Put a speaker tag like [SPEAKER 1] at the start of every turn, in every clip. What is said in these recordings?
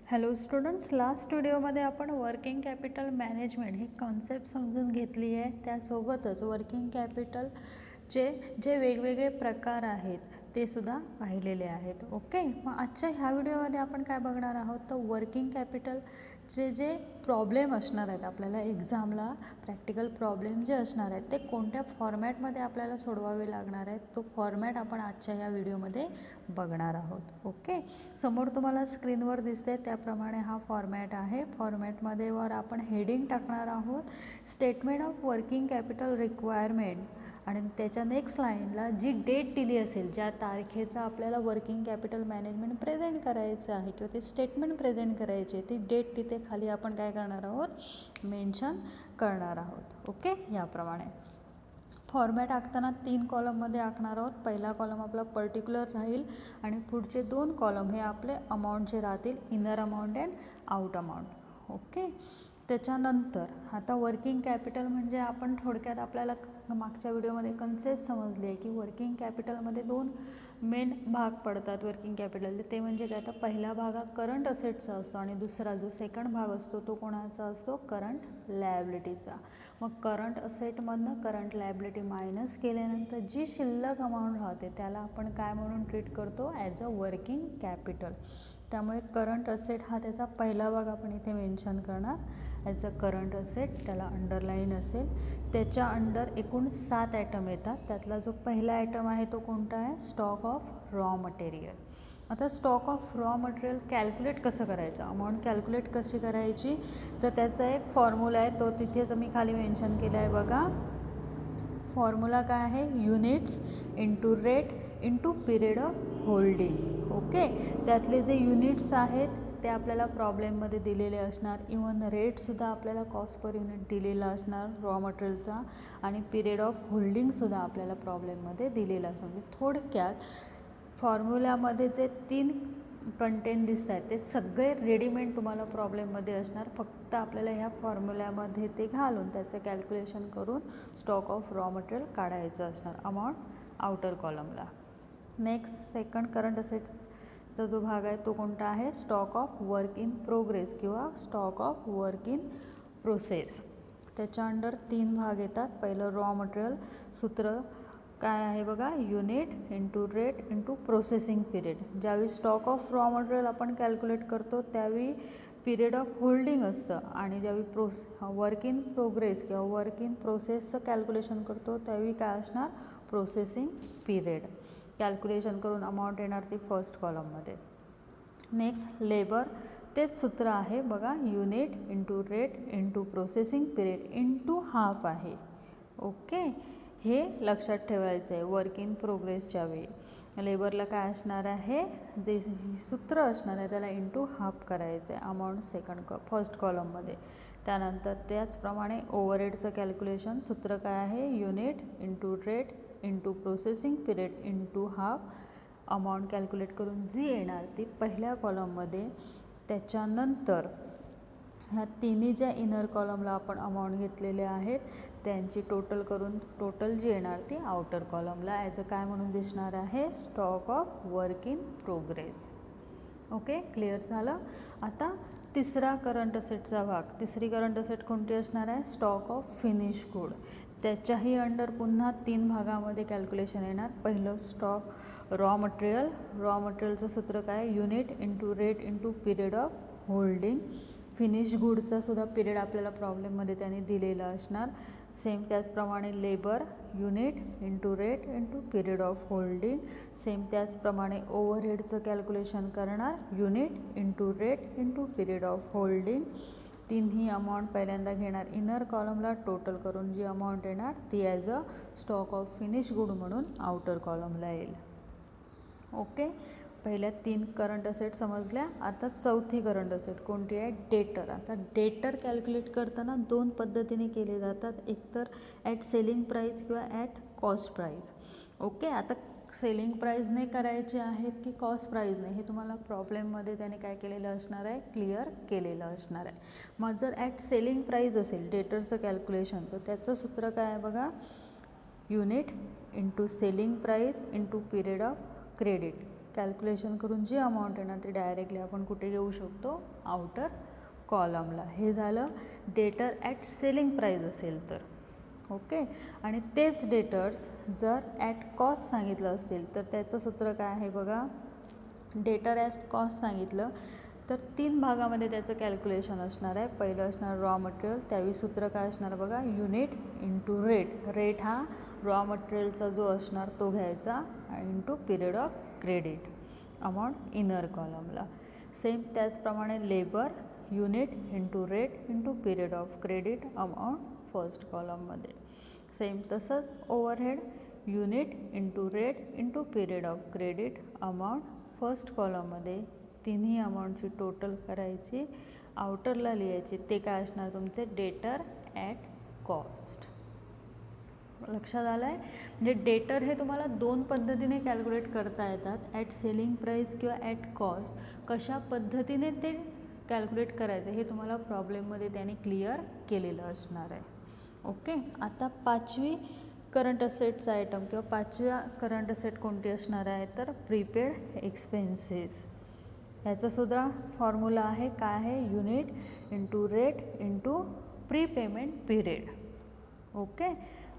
[SPEAKER 1] Hello students, last व्हिडिओमध्ये आपण working capital management ही concept समजून घेतली आहे. त्यासोबतच वर्किंग कॅपिटलचे जे वेगवेगळे प्रकार आहेत ते सुद्धा पाहिलेले आहेत. ओके, मग आजच्या ह्या व्हिडिओमध्ये आपण काय बघणार आहोत, तर वर्किंग कॅपिटलचे जे प्रॉब्लेम असणार आहेत आपल्याला एक्झामला, प्रॅक्टिकल प्रॉब्लेम जे असणार आहेत ते कोणत्या फॉर्मॅटमध्ये आपल्याला सोडवावे लागणार आहेत, तो फॉर्मॅट आपण आजच्या ह्या व्हिडिओमध्ये बघणार आहोत. ओके, समोर तुम्हाला स्क्रीनवर दिसते त्याप्रमाणे हा फॉर्मॅट आहे. फॉर्मॅटमध्ये वर आपण हेडिंग टाकणार आहोत statement of working capital requirement, आणि त्याच्या नेक्स्ट लाईनला जी डेट दिली असेल, ज्या तारखेचा आपल्याला वर्किंग कॅपिटल मॅनेजमेंट प्रेझेंट करायचं आहे किंवा ते स्टेटमेंट प्रेझेंट करायचे, ती डेट तिथे खाली आपण काय करणार आहोत, मेन्शन करणार आहोत. ओके, याप्रमाणे फॉर्मॅट आखताना 3 कॉलममध्ये आखणार आहोत. पहिला कॉलम आपला पर्टिक्युलर राहील आणि पुढचे 2 कॉलम हे आपले अमाऊंटचे राहतील, inner amount and out amount. Okay, त्याच्यानंतर आता वर्किंग कॅपिटल म्हणजे आपण थोडक्यात आपल्याला मागच्या व्हिडिओमध्ये कन्सेप्ट समजली आहे की वर्किंग कॅपिटलमध्ये 2 मेन भाग पडतात वर्किंग कॅपिटलचे. ते म्हणजे काय, तर पहिला भाग हा करंट असेटचा असतो आणि दुसरा जो सेकंड भाग असतो तो कोणाचा असतो, करंट लायबिलिटीचा. मग करंट असेटमधनं करंट लायबिलिटी मायनस केल्यानंतर जी शिल्लक अमाऊंट राहते त्याला आपण काय म्हणून ट्रीट करतो, ॲज अ वर्किंग कॅपिटल. त्यामुळे करंट असेट हा त्याचा पहिला भाग आपण इथे मेन्शन करणार ॲज अ करंट असेट, त्याला अंडरलाईन असेल. त्याच्या अंडर एकूण 7 आयटम येतात. त्यातला जो पहिला आयटम आहे तो कोणता आहे, स्टॉक ऑफ रॉ मटेरियल. आता stock of raw material calculate कसं करायचं, अमाऊंट कॅल्क्युलेट कशी करायची, तर त्याचा एक फॉर्म्युला आहे, तो तिथेच मी खाली मेन्शन केला आहे बघा. फॉर्म्युला काय आहे, units into rate into period of holding. Okay, त्यातले जे युनिट्स आहेत ते आपल्याला प्रॉब्लेममध्ये दिलेले असणार. इवन रेटसुद्धा आपल्याला कॉस्ट पर युनिट दिलेला असणार रॉ मटेरियलचा, आणि पिरियड ऑफ होल्डिंगसुद्धा आपल्याला प्रॉब्लेममध्ये दिलेला असणार. म्हणजे थोडक्यात फॉर्म्युल्यामध्ये जे 3 कंटेंट दिसत आहेत ते सगळे रेडीमेड तुम्हाला प्रॉब्लेममध्ये असणार. फक्त आपल्याला ह्या फॉर्म्युल्यामध्ये ते घालून त्याचं कॅल्क्युलेशन करून स्टॉक ऑफ रॉ मटेरियल काढायचं असणार अमाऊंट आउटर कॉलमला. नेक्स्ट सेकंड करंट असेट्सचा जो भाग आहे तो कोणता आहे, stock of work in progress किंवा stock of work in process. त्याच्या अंडर 3 भाग येतात. पहिलं रॉ मटेरियल, सूत्र काय आहे बघा, unit into rate into processing period. ज्यावेळी स्टॉक ऑफ रॉ मटेरियल आपण कॅल्क्युलेट करतो त्यावेळी पिरियड ऑफ होल्डिंग असतं, आणि ज्यावेळी वर्क इन प्रोग्रेस किंवा वर्क इन प्रोसेसचं कॅल्क्युलेशन करतो त्यावेळी काय असणार, प्रोसेसिंग पिरियड. कॅल्क्युलेशन करून अमाऊंट येणार ती फर्स्ट कॉलममध्ये. नेक्स्ट लेबर, तेच सूत्र आहे बघा, unit into rate into processing period into half आहे. ओके, हे लक्षात ठेवायचं आहे वर्क इन प्रोग्रेसच्या वेळी. लेबरला काय असणार आहे, जे सूत्र असणार आहे त्याला इंटू हाफ करायचं आहे अमाऊंट फर्स्ट कॉलममध्ये. त्यानंतर त्याचप्रमाणे ओव्हरहेडचं कॅल्क्युलेशन, सूत्र काय आहे, unit into rate into processing period into half. Amount calculate करून जी येणार ती पहिल्या कॉलममध्ये. त्याच्यानंतर ह्या तिन्ही ज्या इनर कॉलमला आपण अमाऊंट घेतलेले आहेत त्यांची टोटल करून टोटल जी येणार ती आउटर कॉलमला ॲज अ काय म्हणून दिसणार आहे, stock of work in progress. Okay, clear झालं. आता तिसरा करंट असेटचा भाग, तिसरी करंट असेट कोणती असणार आहे, स्टॉक ऑफ फिनिश गुड. त्याच्याही अंडर पुन्हा 3 भागामध्ये कॅल्क्युलेशन येणार. पहिलं स्टॉक रॉ मटेरियल, रॉ मटेरियलचं सूत्र काय, unit into rate into period of holding. Finish गुडचा सुद्धा पिरियड आपल्याला प्रॉब्लेममध्ये त्यांनी दिलेला असणार. सेम त्याचप्रमाणे labour, unit into rate into period of holding. Same त्याचप्रमाणे ओव्हरहेडचं कॅल्क्युलेशन करणार, unit into rate into period of holding. तिन्ही अमाऊंट पहिल्यांदा घेणार इनर कॉलमला, टोटल करून जी अमाऊंट येणार ती as a stock of finish good म्हणून आउटर कॉलमला येईल. ओके, पहिल्या 3 करंट असेट समजल्या. आता चौथी करंट असेट कोणती आहे, डेटर. आता डेटर कॅल्क्युलेट करताना 2 पद्धतीने केले जातात, एकतर ॲट सेलिंग प्राईस किंवा ॲट कॉस्ट प्राईस. ओके, आता सेलिंग प्राईजने करायचे आहेत की कॉस्ट प्राईजने हे तुम्हाला प्रॉब्लेममध्ये त्याने काय केलेलं असणार आहे, क्लिअर केलेलं असणार आहे. मग जर ॲट सेलिंग प्राईज असेल डेटरचं कॅल्क्युलेशन, तर त्याचं सूत्र काय आहे बघा, unit into selling price into period of credit. Calculation करून जी अमाऊंट येणार ती डायरेक्टली आपण कुठे घेऊ शकतो, आउटर कॉलमला. हे झालं डेटर ॲट सेलिंग प्राईस असेल तर. ओके. आणि तेच डेटर्स जर ॲट कॉस्ट सांगितलं असतील तर त्याचं सूत्र काय आहे बघा. डेटर ॲट कॉस्ट सांगितलं तर 3 भागामध्ये त्याचं कॅल्क्युलेशन असणार आहे. पहिलं असणार रॉ मटेरियल, त्यावेळी सूत्र काय असणार बघा, युनिट इंटू रेट. रेट हा रॉ मटेरियलचा जो असणार तो घ्यायचा आणि into period of credit, amount inner कॉलमला. सेम त्याचप्रमाणे labour, unit into rate into period of credit, amount first कॉलममध्ये. सेम तसंच overhead, unit into rate into period of credit, amount first कॉलममध्ये. तिन्ही अमाऊंटची टोटल करायची, आउटरला लिहायची. ते काय असणार तुमचे डेटर ॲट कॉस्ट. लक्षात आलं आहे. म्हणजे डेटर हे तुम्हाला 2 पद्धतीने कॅल्क्युलेट करता येतात, ॲट सेलिंग प्राईस किंवा ॲट कॉस्ट. कशा पद्धतीने ते कॅल्क्युलेट करायचं हे तुम्हाला प्रॉब्लेममध्ये त्याने क्लिअर केलेलं असणार आहे. ओके. आता 5वी करंट असेटचा आयटम किंवा 5व्या करंट असेट कोणती असणार आहे तर प्रीपेड एक्सपेन्सेस. याचासुद्धा फॉर्म्युला आहे, काय आहे, unit into rate into prepayment period. Okay.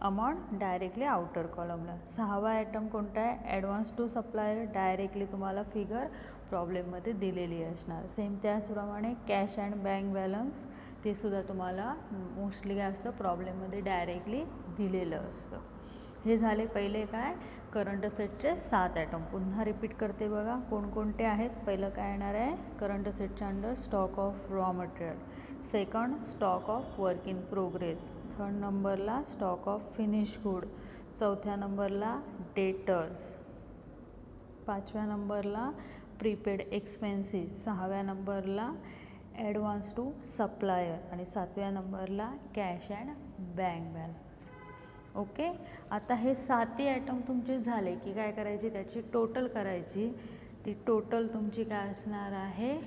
[SPEAKER 1] Amount directly outer कॉलमला. 6वा आयटम कोणता आहे, ॲडव्हान्स टू सप्लायर. डायरेक्टली तुम्हाला फिगर प्रॉब्लेममध्ये दिलेली असणार. सेम त्याचप्रमाणे कॅश अँड बँक बॅलन्स, ते सुद्धा तुम्हाला मोस्टली काय असतं प्रॉब्लेममध्ये डायरेक्टली दिलेलं असतं. हे झाले पहिले काय करंट असेटचे 7 आयटम. पुन्हा रिपीट करते बघा कोणकोणते आहेत. पहिलं काय येणार आहे करंट असेटच्या under stock of raw material. Second stock of work in progress. Third नंबरला स्टॉक ऑफ फिनिश गुड. चौथ्या नंबरला डेटर्स. 5व्या नंबरला प्रीपेड एक्सपेन्सेस. 6व्या नंबरला ॲडव्हान्स टू सप्लायर. आणि 7व्या नंबरला cash and bank balance. Okay. आता हे 7ही आयटम तुमचे झाले की काय करायची, त्याची टोटल करायची. ती टोटल तुमची काय असणार आहे,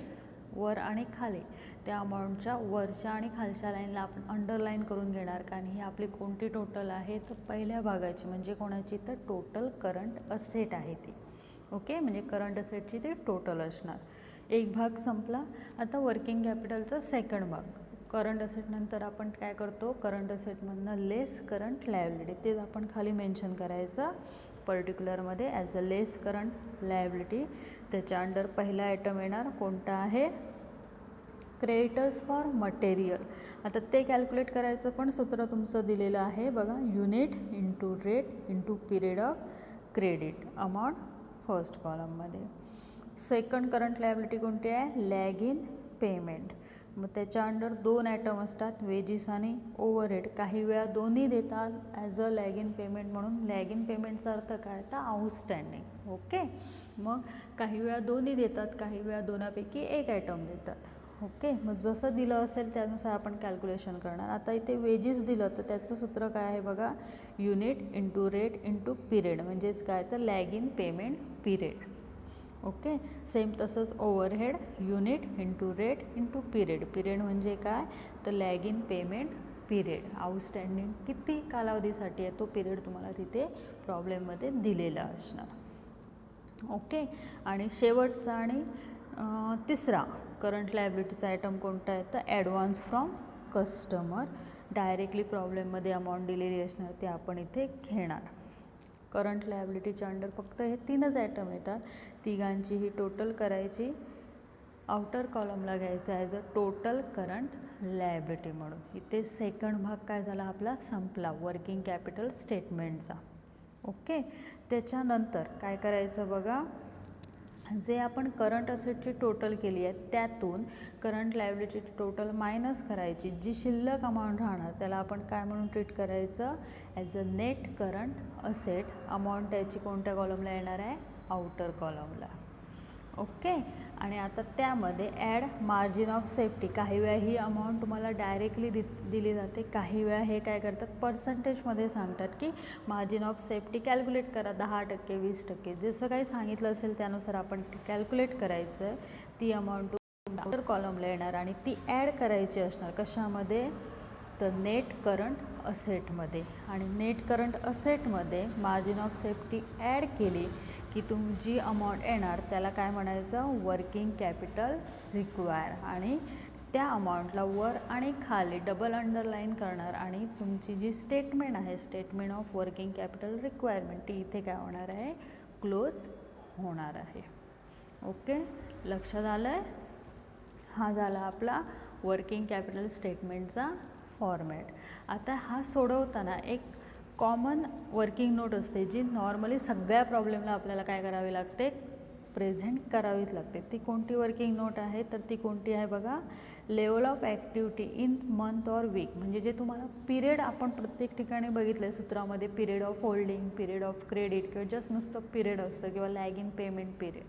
[SPEAKER 1] वर आणि खाली. त्या अमाऊंटच्या वरच्या आणि खालच्या लाईनला आपण अंडरलाईन करून घेणार, कारण ही आपली कोणती टोटल आहे तर पहिल्या भागाची, म्हणजे कोणाची तर टोटल करंट असेट आहे ती. ओके. म्हणजे करंट असेटची ती टोटल असणार. एक भाग संपला. आता वर्किंग कॅपिटलचा सेकंड भाग. करंट असेटनंतर आपण काय करतो, करंट असेटमधनं लेस करंट लायबिलिटी, ते आपण खाली मेन्शन करायचं पर्टिक्युलरमध्ये as a less current liability. त्याच्या अंडर पहिला आयटम येणार कोणता आहे, क्रेडिटर्स फॉर मटेरियल. आता ते कॅल्क्युलेट करायचं पण सूत्र तुमचं दिलेलं आहे बघा, unit into rate into period of credit, amount first कॉलममध्ये. सेकंड करंट लायबिलिटी कोणती आहे, लॅग इन पेमेंट. मग त्याच्या अंडर 2 आयटम असतात, वेजीस आणि ओव्हरहेड. काही वेळा दोन्ही देतात as a lag in payment म्हणून. लॅग इन पेमेंटचा अर्थ काय तर आउटस्टँडिंग. ओके. मग काही वेळा दोन्ही देतात, काही वेळा दोनापैकी एक आयटम देतात. ओके. मग जसं दिलं असेल त्यानुसार आपण कॅल्क्युलेशन करणार. आता इथे वेजीस दिलं तर त्याचं सूत्र काय आहे बघा, unit into rate into period, म्हणजेच काय तर lag in payment period. Okay. Same तसंच overhead, unit into rate into period. Period म्हणजे काय तर lag in payment period. Outstanding किती कालावधीसाठी आहे तो पिरियड तुम्हाला तिथे प्रॉब्लेममध्ये दिलेला असणार. ओके. आणि शेवटचा आणि तिसरा करंट लायबिलिटीचा आयटम कोणता आहे तर ॲडव्हान्स फ्रॉम कस्टमर. डायरेक्टली प्रॉब्लेममध्ये अमाऊंट दिलेली असणार, ते आपण इथे घेणार. करंट लायबिलिटीच्या अंडर फक्त हे 3च आयटम येतात. तिघांची ही टोटल करायची, आउटर कॉलमला घ्यायचं as a total current liability म्हणून. इथे सेकंड भाग काय झाला आपला संपला वर्किंग कॅपिटल स्टेटमेंटचा. ओके. त्याच्यानंतर काय करायचं बघा, जे आपण करंट असेटची टोटल केली आहे त्यातून करंट लायबिलिटीची टोटल मायनस करायची. जी शिल्लक अमाऊंट राहणार त्याला आपण काय म्हणून ट्रीट करायचं, as a net current asset. Amount त्याची कोणत्या कॉलमला येणार आहे, आउटर कॉलमला. ओके. आणि आता त्यामध्ये ॲड मार्जिन ऑफ सेफ्टी. काही वेळा ही अमाऊंट तुम्हाला डायरेक्टली दिली जाते, काही वेळा हे काय करतात पर्सेंटेजमध्ये सांगतात की मार्जिन ऑफ सेफ्टी कॅल्क्युलेट करा, 10%, 20%, जसं काही सांगितलं असेल त्यानुसार आपण कॅल्क्युलेट करायचं. ती अमाऊंट आउटर कॉलमला येणार आणि ती ॲड करायची असणार कशामध्ये तर नेट करंट असेटमध्ये. आणि नेट करंट असेटमध्ये मार्जिन ऑफ सेफ्टी ॲड केली की तुमची अमाऊंट येणार त्याला काय म्हणायचं, वर्किंग कॅपिटल रिक्वायर. आणि त्या अमाऊंटला वर आणि खाली डबल अंडरलाईन करणार आणि तुमची जी स्टेटमेंट आहे, statement of working capital requirement, ती इथे काय होणार आहे, क्लोज होणार आहे. ओके, लक्षात आलं आहे. हा झाला आपला वर्किंग कॅपिटल स्टेटमेंटचा फॉर्मॅट. आता हा सोडवताना एक कॉमन वर्किंग नोट असते जी नॉर्मली सगळ्या प्रॉब्लेमला आपल्याला काय करावी लागते, प्रेझेंट करावीच लागते. ती कोणती वर्किंग नोट आहे, तर ती कोणती आहे बघा, level of activity in month or week. म्हणजे जे तुम्हाला पिरियड आपण प्रत्येक ठिकाणी बघितलं आहे सूत्रामध्ये, period of holding, period of credit किंवा जस्ट नुसतं पिरियड असतं किंवा लॅग इन पेमेंट पिरियड.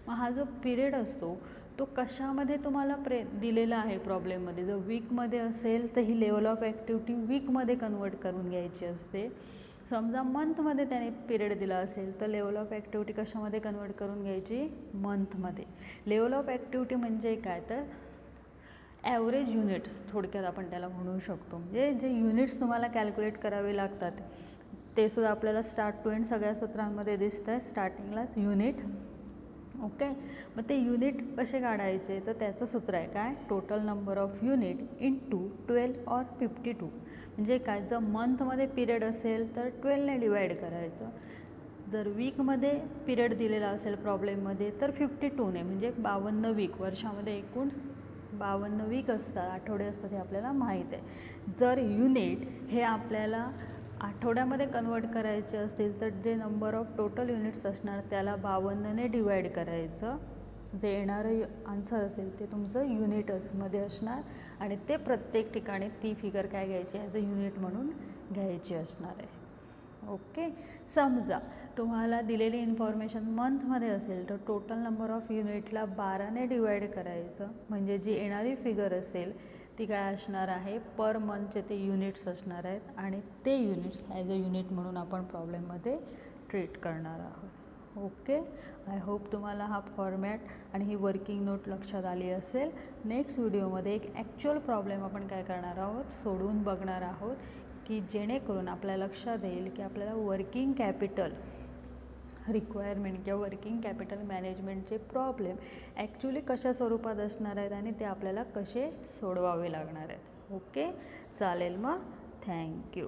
[SPEAKER 1] मग हा जो पिरियड असतो तो कशामध्ये तुम्हाला दिलेला आहे प्रॉब्लेममध्ये. जर वीकमध्ये असेल तर ही लेवल ऑफ ॲक्टिव्हिटी वीकमध्ये कन्वर्ट करून घ्यायची असते. समजा मंथमध्ये त्याने पिरियड दिला असेल तर लेवल ऑफ ॲक्टिव्हिटी कशामध्ये कन्वर्ट करून घ्यायची, मंथमध्ये. लेवल ऑफ ॲक्टिव्हिटी म्हणजे काय, तर ॲव्हरेज युनिट्स थोडक्यात आपण त्याला म्हणू शकतो. म्हणजे जे युनिट्स तुम्हाला कॅल्क्युलेट करावे लागतात ते सुद्धा आपल्याला स्टार्ट टू एंड सगळ्या सूत्रांमध्ये दिसतं आहे. स्टार्टिंगलाच युनिट. ओके, मग ते युनिट कसे काढायचे, तर त्याचं सूत्र आहे काय, total number of unit into 12 और 52. म्हणजे काय, जर मंथमध्ये पिरियड असेल तर 12ने डिवाईड करायचं. जर वीकमध्ये पिरियड दिलेला असेल प्रॉब्लेममध्ये तर 52ने, म्हणजे 52 वीक. वर्षामध्ये एकूण 52 वीक असतात, आठवडे असतात हे आपल्याला माहीत आहे. जर युनिट हे आपल्याला आठवड्यामध्ये कन्वर्ट करायचे असतील तर जे नंबर ऑफ टोटल युनिट्स असणार त्याला 52ने डिवाईड करायचं. जे येणारं आन्सर असेल ते तुमचं युनिट्समध्ये असणार आणि ते प्रत्येक ठिकाणी ती फिगर काय घ्यायची, ॲज अ युनिट म्हणून घ्यायची असणार आहे. ओके, समजा तुम्हाला दिलेली इन्फॉर्मेशन मंथमध्ये असेल तर टोटल नंबर ऑफ युनिटला 12ने डिवाईड करायचं. म्हणजे जी येणारी फिगर असेल ती काय असणार आहे, पर मंथचे ते युनिट्स असणार आहेत आणि ते युनिट्स ॲज अ युनिट म्हणून आपण प्रॉब्लेममध्ये ट्रीट करणार आहोत. ओके, आय होप तुम्हाला हा फॉर्मॅट आणि ही वर्किंग नोट लक्षात आली असेल. नेक्स्ट व्हिडिओमध्ये एक ॲक्च्युअल प्रॉब्लेम आपण काय करणार आहोत, सोडवून बघणार आहोत की जेणेकरून आपल्या लक्षात येईल की आपल्याला वर्किंग कॅपिटल रिक्वायरमेंट किंवा वर्किंग कॅपिटल मॅनेजमेंटचे प्रॉब्लेम ॲक्च्युली कशा स्वरूपात असणार आहेत आणि ते आपल्याला कसे सोडवावे लागणार आहेत. ओके, चालेल मग, थँक्यू.